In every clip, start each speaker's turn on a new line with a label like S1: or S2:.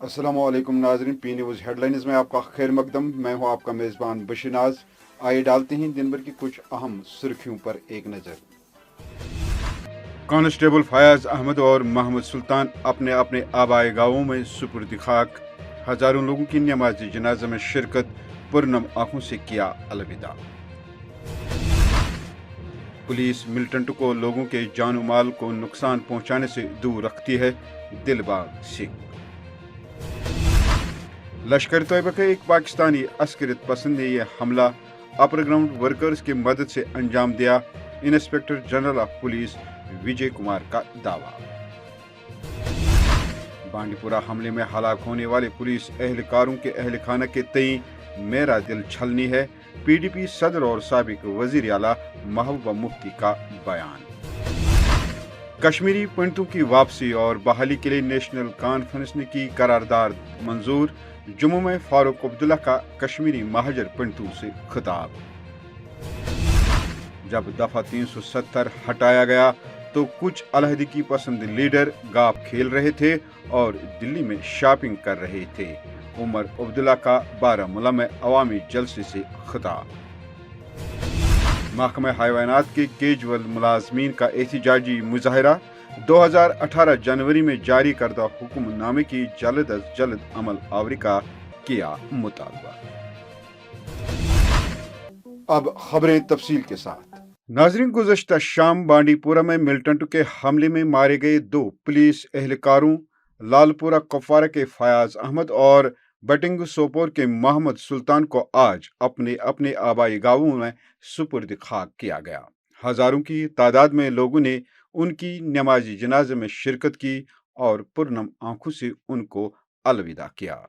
S1: अस्सलामुअलैकुम नाज़रीन, P news headlines में आपका खैर मकदम। मैं हूं आपका मेज़बान बशीर नाज। आइए डालते हैं दिन भर की कुछ अहम सुर्खियों पर एक नज़र। कांस्टेबल फयाज अहमद और मोहम्मद सुल्तान अपने अपने आबाई गांवों में सुपुर्द खाक। हजारों लोगों की नमाज जनाजा में शिरकत, पुरनम आंखों से किया अलविदा। पुलिस मिलिटेंट को लोगों के जानो माल को नुकसान पहुंचाने से दूर रखती है, दिलबाग सिंह। लश्कर तैयबा के एक पाकिस्तानी अस्करियत पसंद ने यह हमला अपर ग्राउंड वर्कर्स की मदद से अंजाम दिया, inspector general of police Vijay Kumar का दावा। बांडीपुरा हमले में हलाक होने वाले पुलिस एहलकारों के अहलखाना के तई मेरा दिल छलनी है, पीडीपी सदर और साबिक वजीर आला महबूबा मुफ्ती का बयान। कश्मीरी पंडितों की वापसी और बहाली के लिए नेशनल कॉन्फ्रेंस ने की करारदाद मंजूर। जम्मू में फारूक अब्दुल्ला का कश्मीरी महाजर पंडितों से खिताब। जब दफा 370 हटाया गया तो कुछ अलहदगी पसंद लीडर गाप खेल रहे थे और दिल्ली में शॉपिंग कर रहे थे। उमर अब्दुल्ला का बारामूला में अवामी जलसे से खिताब। महकमा हयवानात के कैजुअल मुलाजमीन का एहतजाजी मुजाहरा। 2018 जनवरी में जारी करदा हुक्मनामे की जल्द अज जल्द अमल आवरी का किया मुतालबा। अब खबरें तफसील के साथ। नाजरीन, गुज़श्ता शाम बांडीपुरा में मिलिटेंट के हमले में मारे गए 2 पुलिस एहलकारों लालपुरा कुपवारा के फयाज अहमद और बटिंग सोपोर के मोहम्मद सुल्तान को आज अपने अपने आबाई गांवों में सुपुर्द खाक किया गया। हजारों की तादाद में लोगों ने उनकी नमाजी जनाजे में शिरकत की और पुरनम आंखों से उनको अलविदा किया।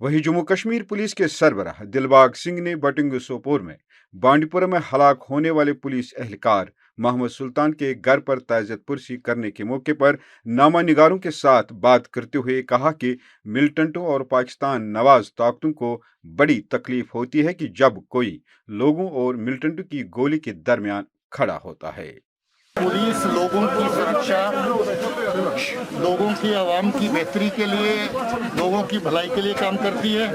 S1: वहीं जम्मू कश्मीर पुलिस के सरबराह दिलबाग सिंह ने बटिंग सोपोर में बांडीपुरा में हलाक होने वाले पुलिस एहलकार मोहम्मद सुल्तान के घर पर ताज़ियत पुरसी करने के मौके पर नामा निगारों के साथ बात करते हुए कहा कि मिलिटेंटों और पाकिस्तान नवाज ताकतों को बड़ी तकलीफ होती है कि जब कोई लोगों और मिलिटेंटों की गोली के दरमियान खड़ा होता है।
S2: पुलिस लोगों की सुरक्षा, लोगों की आवाम की बेहतरी के लिए, लोगों की भलाई के लिए काम करती है।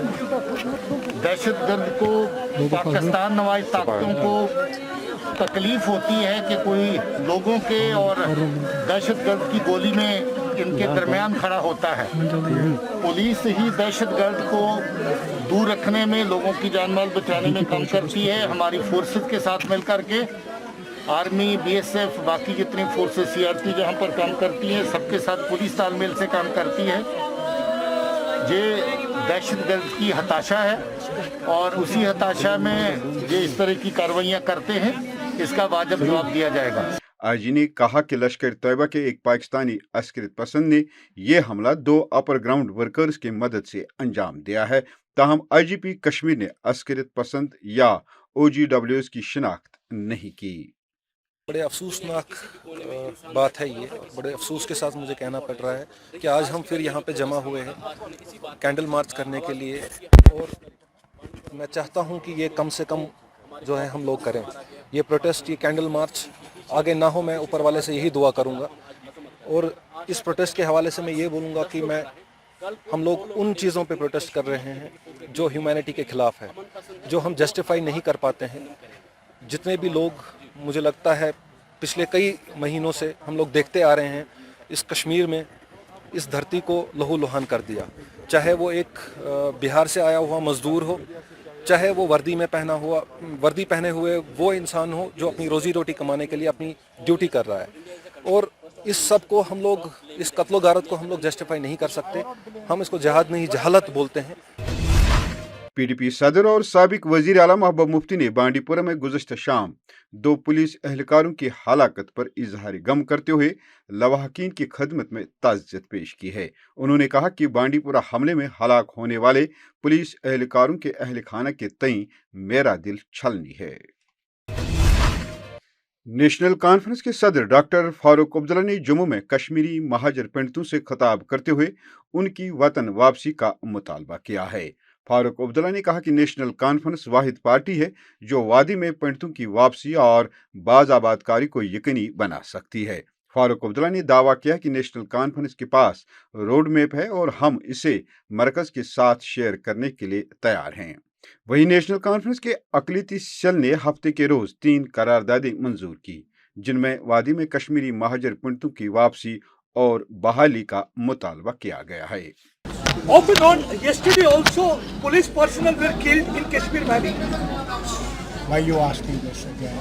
S2: दहशतगर्द को, पाकिस्तान नवाज ताकतों को तकलीफ होती है कि कोई लोगों के और दहशतगर्द की गोली में इनके दरमियान खड़ा होता है। पुलिस ही दहशतगर्द को दूर रखने में, लोगों की जान माल बचाने में काम करती है। हमारी फोर्सेस के साथ मिलकर के आर्मी, बीएसएफ, बाकी जितनी फोर्सेस, सीआरपी जहाँ पर काम करती हैं, सबके साथ पुलिस तालमेल से काम करती है। ये दहशतगर्द की हताशा है और उसी हताशा में ये इस तरह की कार्रवाइयाँ करते हैं, इसका वाजिब जवाब दिया जाएगा।
S1: आईजी ने कहा कि लश्कर तैयबा के एक पाकिस्तानी अस्करियत पसंद ने यह हमला 2 अपर ग्राउंड वर्कर्स की मदद से अंजाम दिया है। ताहम आईजीपी कश्मीर ने अस्करियत पसंद या ओजीडब्ल्यूएस की शिनाख्त नहीं की।
S3: बड़े अफसोसनाक बात है ये, बड़े अफसोस के साथ मुझे कहना पड़ रहा है कि आज हम फिर यहाँ पे जमा हुए हैं कैंडल मार्च करने के लिए, और मैं चाहता हूँ कि ये कम से कम जो है हम लोग करें ये प्रोटेस्ट, ये कैंडल मार्च आगे ना हो। मैं ऊपर वाले से यही दुआ करूँगा और इस प्रोटेस्ट के हवाले से मैं ये बोलूँगा कि हम लोग उन चीज़ों पे प्रोटेस्ट कर रहे हैं जो ह्यूमैनिटी के ख़िलाफ़ है, जो हम जस्टिफाई नहीं कर पाते हैं। जितने भी लोग, मुझे लगता है पिछले कई महीनों से हम लोग देखते आ रहे हैं, इस कश्मीर में इस धरती को लहू लुहान कर दिया। चाहे वो एक बिहार से आया हुआ मज़दूर हो, चाहे वो वर्दी पहने हुए वो इंसान हो जो अपनी रोज़ी रोटी कमाने के लिए अपनी ड्यूटी कर रहा है। और इस सब को हम लोग, इस कत्लो गारत को हम लोग जस्टिफाई नहीं कर सकते। हम इसको जहाद नहीं, जहालत बोलते हैं।
S1: पीडीपी सदर और साबिक वजीर आला महबूबा मुफ्ती ने बांडीपुरा में गुज़श्ता शाम 2 पुलिस एहलकारों की हलाकत पर इजहार गम करते हुए लवाहकीन की खदमत में ताज़ियत पेश की है। उन्होंने कहा कि बांडीपुरा हमले में हलाक होने वाले पुलिस एहलकारों के अहलखाना के तई मेरा दिल छलनी है। नेशनल कॉन्फ्रेंस के सदर डॉक्टर फारूक अब्दुल्ला ने जम्मू में कश्मीरी महाजर पंडितों से खिताब करते हुए उनकी वतन वापसी का मुतालबा किया है। फारूक अब्दुल्ला ने कहा कि नेशनल कॉन्फ्रेंस वाहिद पार्टी है जो वादी में पंडितों की वापसी और बाज़ाबादकारी को यकीनी बना सकती है। फारूक अब्दुल्ला ने दावा किया कि नेशनल कॉन्फ्रेंस के पास रोड मैप है और हम इसे मरकज के साथ शेयर करने के लिए तैयार हैं। वहीं नेशनल कॉन्फ्रेंस के अक़लियती सेल ने हफ्ते के रोज 3 करारदादें मंजूर की, जिनमें वादी में कश्मीरी महाजर पंडितों की वापसी और बहाली का मुतालबा किया गया है।
S4: Off and on, yesterday also police personnel were killed in Kashmir Valley.
S5: Why are you asking this again?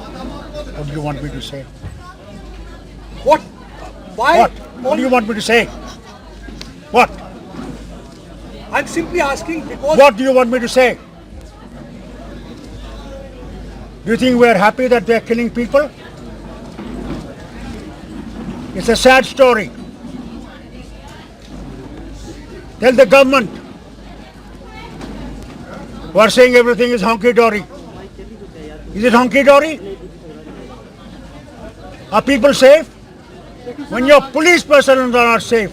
S5: What do you want me to say?
S4: What? Why?
S5: What do you want me to say? What?
S4: I'm simply asking because
S5: What do you want me to say? Do you think we are happy that they are killing people? It's a sad story. Tell the government who are saying everything is honky-dory. Is it honky-dory? Are people safe? When your police personnel are not safe,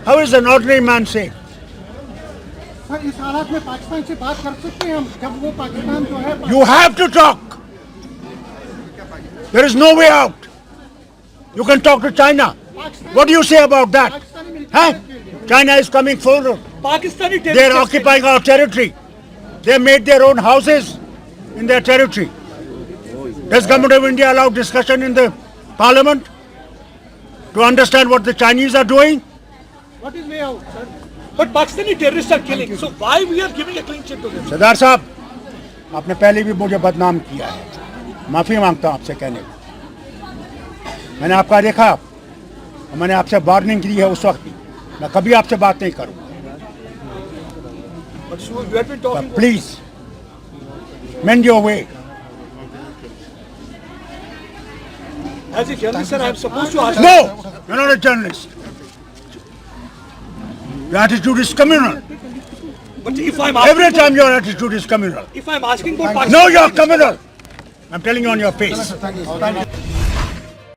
S5: how is an ordinary man safe?
S6: Sir इस हालात में पाकिस्तान से बात कर सकते हैं हम जब वो पाकिस्तान जो है
S5: You have to talk. There is no way out. You can talk to China. What do you say about that? Huh? China is coming forward.
S4: Pakistani
S5: They are
S4: terrorists
S5: occupying our territory. They made their own houses in their territory. Does Government of India allow discussion in the Parliament to understand what the Chinese are doing?
S6: What is way out, sir?
S4: but Pakistani terrorists are killing. So why we are giving a clean sheet to them?
S5: सरदार साहब, आपने पहले भी मुझे बदनाम किया है, माफी मांगता हूँ आपसे कहने को। मैंने आपका देखा और मैंने आपसे वार्निंग की है उस वक्त भी, मैं कभी आपसे बात नहीं करूँगा।
S4: But you have been talking.
S5: Please, mend your way.
S4: As a journalist, sir, I am supposed to ask.
S5: No, you're not a journalist. Your attitude is communal.
S4: But if I'm asking,
S5: Every time your attitude is communal.
S4: if I'm asking for Pakistan,
S5: No, you're communal. I'm telling you on your face.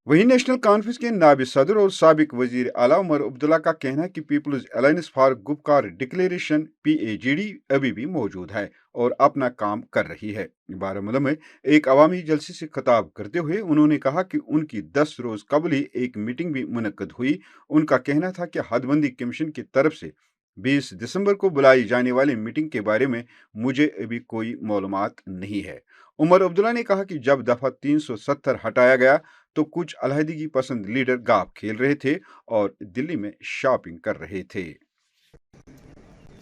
S1: वहीं national conference के नायब सदर और साबिक वजीर आला उमर अब्दुल्ला का कहना है कि people's alliance for Gupkar declaration PAGD अभी भी मौजूद है और अपना काम कर रही है। बारामूला में एक अवामी जलसे से खिताब करते हुए उन्होंने कहा कि उनकी 10 रोज कबल ही एक मीटिंग भी मुनक्कद हुई। उनका कहना था कि हदबंदी कमीशन की तरफ से 20 दिसंबर को बुलाई जाने वाली मीटिंग के बारे में मुझे अभी कोई मालूमात नहीं है। उमर अब्दुल्ला ने कहा कि जब दफा 370 हटाया गया तो कुछ अलहदगी पसंद लीडर गाप खेल रहे थे और दिल्ली में शॉपिंग कर रहे थे।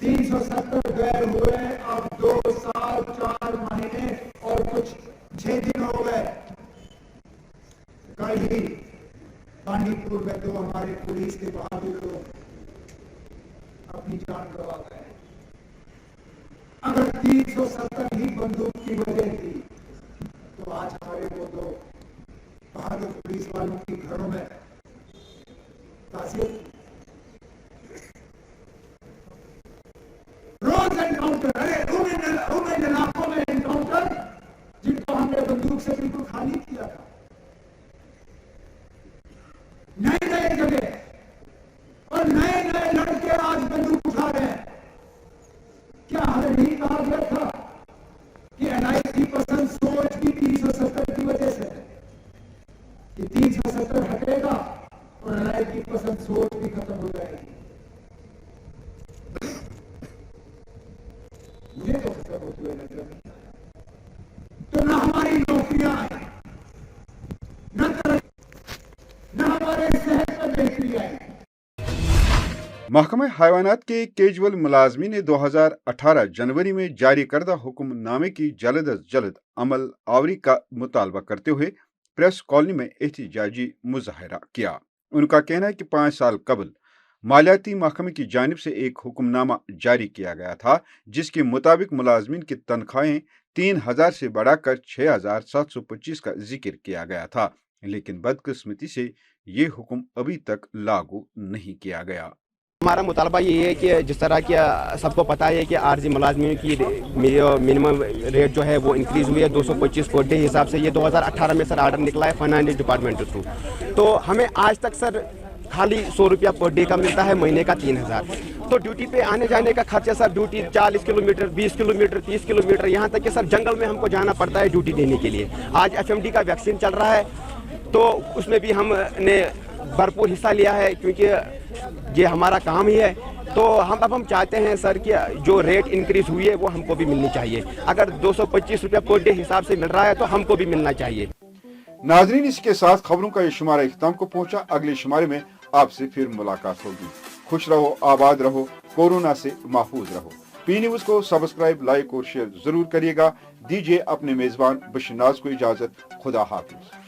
S7: 370 गए हुए अब 2 साल 4 महीने और कुछ 6 दिन हो गए। कल ही बांडीपुर में तो हमारे पुलिस के बहादुर लोग अपनी जान गंवा गए। अगर 370 ही बंदूक की वजह थी तो आज हमारे को तो बहादुर पुलिस वालों के घरों में ताज़ियत रोज एनकाउंटर, अरे उन इलाकों में एनकाउंटर जिनको हमने बंदूक से बिल्कुल खाली किया था, नए नए जगह और नए नए लड़के आज बंदूक उठा रहे हैं। क्या हमें नहीं कहा गया था कि NIC पसंद सोच की 370 की वजह से है? ये 370 हटेगा और NIC पसंद सोच भी खत्म हो जाएगी। मुझे तो खत्म होते हुए नजर नहीं आया। तो ना हमारी नौकरियां आई, न हमारे सेहत पर बेहतरी आई।
S1: महकमा हैवानात के कैजुअल मुलाजमी ने 2018 जनवरी में जारी करदा हुक्मनामे की जल्द अज जल्द अमल आवरी का मुतालबा करते हुए प्रेस कॉलोनी में एहतजाजी मुजाहरा किया। उनका कहना है कि 5 साल कबल मालियाती महकमे की जानिब से एक हुक्मनामा जारी किया गया था जिसके मुताबिक मुलाजमीन की तनख्वाहें 3000 से बढ़ाकर 6725 का जिक्र किया गया था, लेकिन बदकिस्मती से ये हुक्म अभी तक लागू नहीं किया गया।
S8: हमारा मुतालबा ये है कि जिस तरह कि सबको पता है कि आरजी मुलाजमीन की मिनिमम रेट जो है वो इंक्रीज़ हुई है 225 पर डे हिसाब से। ये 2018 में सर आर्डर निकला है फाइनेंस डिपार्टमेंट के थ्रू। तो हमें आज तक सर खाली 100 रुपया पर डे का मिलता है, महीने का 3000। तो ड्यूटी पे आने जाने का खर्चा sir, duty 40 kilometre, 20 kilometre, 30 kilometre, यहाँ तक कि सर जंगल में हमको जाना पड़ता है ड्यूटी देने के लिए। आज FMD का वैक्सीन चल रहा है तो उसमें भी हमने भरपूर हिस्सा लिया है, क्योंकि ये हमारा काम ही है। तो हम चाहते हैं सर कि जो रेट इंक्रीज हुई है वो हमको भी मिलनी चाहिए। अगर 225 रुपये पर डे हिसाब से मिल रहा है तो हमको भी मिलना चाहिए।
S1: नाजरीन, इसके साथ खबरों का ये शुमारा इख्तिताम को पहुंचा। अगले शुमारे में आपसे फिर मुलाकात होगी। खुश रहो, आबाद रहो, कोरोना से महफूज रहो। पी न्यूज को सब्सक्राइब, लाइक और शेयर जरूर करिएगा। दीजिए अपने मेजबान बशीर नाज को इजाजत। खुदा हाफिज।